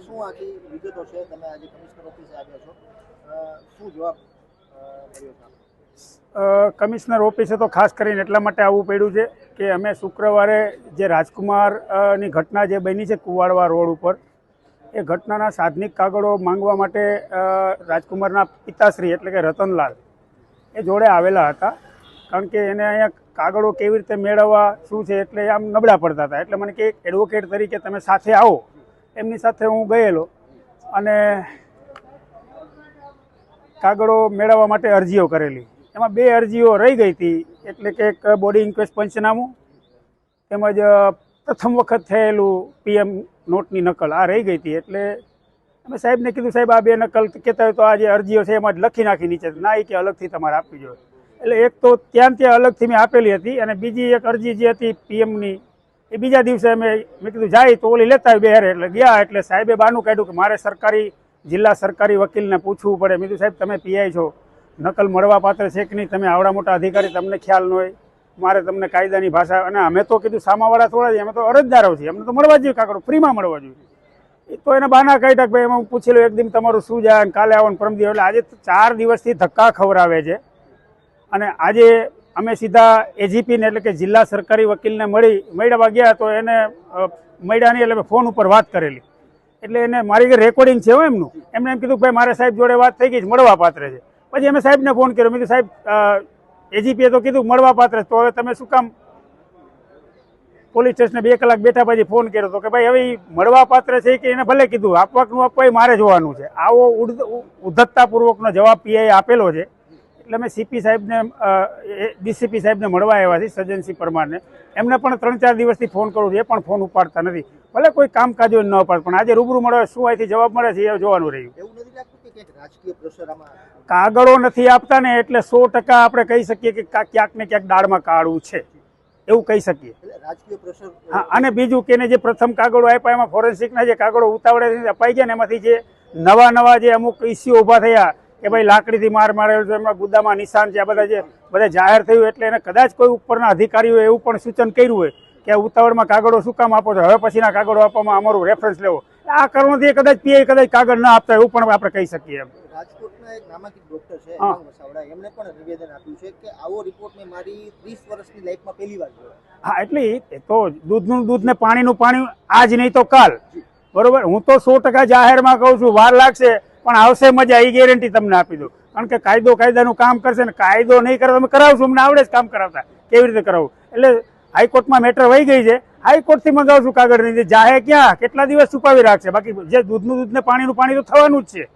શું આખી વિગતો છે? તમે આજે કમિશનર ઓફિસે આવ્યા છો, શું જવાબ મળ્યો છે? કમિશનર ઓફિસે તો ખાસ કરીને એટલા માટે આવવું પડ્યું છે કે અમે શુક્રવારે જે રાજકુમારની ઘટના જે બની છે કુવાડવા રોડ ઉપર, એ ઘટનાના સાધનિક કાગળો માંગવા માટે રાજકુમારના પિતાશ્રી એટલે કે રતનલાલ એ જોડે આવેલા હતા. કારણ કે એને અહીંયા કાગળો કેવી રીતે મેળવવા શું છે એટલે આમ નબળા પડતા હતા. એટલે મને કે એડવોકેટ તરીકે તમે સાથે આવો. એમની સાથે હું ગયેલો અને કાગળો મેળવવા માટે અરજીઓ કરેલી. એમાં 2 અરજીઓ રહી ગઈ હતી, એટલે કે એક બોડી ઇન્ક્વેસ્ટ પંચનામું તેમજ પ્રથમ વખત થયેલું PM નોટની નકલ આ રહી ગઈ હતી. એટલે અમે સાહેબને કીધું, સાહેબ આ 2 નકલ કહેતા હોય તો આ જે અરજીઓ છે એમાં જ લખી નાખી નીચે, ના એ કે અલગથી તમારે આપવી જોઈએ. એટલે એક તો ત્યાં અલગથી મેં આપેલી હતી અને બીજી એક અરજી જે હતી PMની એ બીજા દિવસે મેં કીધું જાય તો ઓલી લેતા આવી બેહારે. એટલે ગયા એટલે સાહેબે બાનું કાઢ્યું કે મારે જિલ્લા સરકારી વકીલને પૂછવું પડે. મેં કીધું સાહેબ તમે PI છો, નકલ મળવા પાત્ર છે કે નહીં? તમે આવડા મોટા અધિકારી, તમને ખ્યાલ ન હોય? મારે તમને કાયદાની ભાષા, અને અમે તો કીધું સામાવાળા થોડા છીએ, અમે તો અરજદારો છીએ, અમને તો મળવા જોઈએ કાગળો, ફ્રીમાં મળવા જોઈએ. એ તો એને બાના કાઢ્યા કે ભાઈ એમાં હું પૂછી લઉં એકદમ તમારું શું જાય, કાલે આવો ને પરમ દિવસ. એટલે આજે 4 દિવસથી ધક્કા ખવડાવે છે. અને આજે અમે સીધા AGP ને એટલે કે જિલ્લા સરકારી વકીલને મળવા ગયા તો એને મળ્યા નહીં. એટલે ફોન ઉપર વાત કરેલી, એટલે એને મારી રેકોર્ડિંગ છે એમનું. એમને એમ કીધું ભાઈ મારે સાહેબ જોડે વાત થઈ ગઈ, મળવા પાત્ર છે. પછી અમે સાહેબને ફોન કર્યો. મેં કીધું સાહેબ AGP એ તો કીધું મળવા પાત્ર, તો હવે તમે શું કામ પોલીસ સ્ટેશને 2 કલાક બેઠા પછી ફોન કર્યો તો કે ભાઈ હવે મળવા પાત્ર છે કે એને ભલે કીધું આપવાનું આપવા મારે જોવાનું છે. આવો ઉદ્ધતતાપૂર્વકનો જવાબ PI આપેલો છે. એટલે અમે CP સાહેબને DCP સાહેબને મળવા આવ્યા છીએ, સજ્જનસિંહ પરમારને. એમને પણ 3-4 દિવસથી ફોન કરું છું, એ પણ ફોન ઉપાડતા નથી. ભલે કોઈ કામકાજ હોય ન ઉપાડ, પણ આજે રૂબરૂ મળે શું અહીંથી જવાબ મળે છે એ જોવાનું રહ્યું. એવું નથી લાગતું કે રાજકીય પ્રેશર આમાં? કાગળો નથી આપતા ને એટલે 100% આપણે કહી શકીએ કે ક્યાંક ને ક્યાંક દાળમાં કાળું છે, એવું કહી શકીએ. રાજકીય પ્રેશર. હા, અને બીજું કે જે પ્રથમ કાગળો આપ્યા એમાં ફોરેન્સિકના જે કાગળો ઉતાવળે અપાઈ ગયા ને એમાંથી જે નવા જે અમુક ઇસ્યુ ઊભા થયા કે ભાઈ લાકડીથી માર મારેલો છે, એમાં ગુદામાં નિશાન છે, આ બધા જાહેર થયું. એટલે એને કદાચ કોઈ ઉપરના અધિકારીઓએ એવું પણ સૂચન કર્યું હોય કે ઉતાવળમાં કાગળો શું કામ આપો છો, હવે પછીના કાગળો આપવામાં અમારું રેફરન્સ લેવો. આ કારણોથી કદાચ PI કદાચ કાગળ ના આપતા એવું પણ આપણે કહી શકીએ. રાજકોટના એક નામાંકિત ડોક્ટર છે વસાવડા, એમણે પણ નિવેદન આપ્યું છે કે આવો રિપોર્ટ મેં મારી 30 વર્ષની લાઈફમાં પહેલી વાર જોયો. હા, એટલે તો દૂધનું દૂધ ને પાણીનું પાણી આજ નહીં તો કાલ. બરોબર, હું તો 100% જાહેરમાં કહું છું, વાર લાગશે પણ આવશે મજા, એ ગેરંટી તમને આપી દઉં. કારણ કે કાયદો કાયદાનું કામ કરશે ને કાયદો નહીં કરે તમે કરાવશું. અમને આવડે જ કામ કરાવતા, કેવી રીતે કરાવવું. એટલે હાઈકોર્ટમાં મેટર વહી ગઈ છે, હાઈકોર્ટથી મંગાવશું કાગળની. જાહે ક્યાં કેટલા દિવસ છુપાવી રાખશે, બાકી જે દૂધનું દૂધ ને પાણીનું પાણી તો થવાનું જ છે.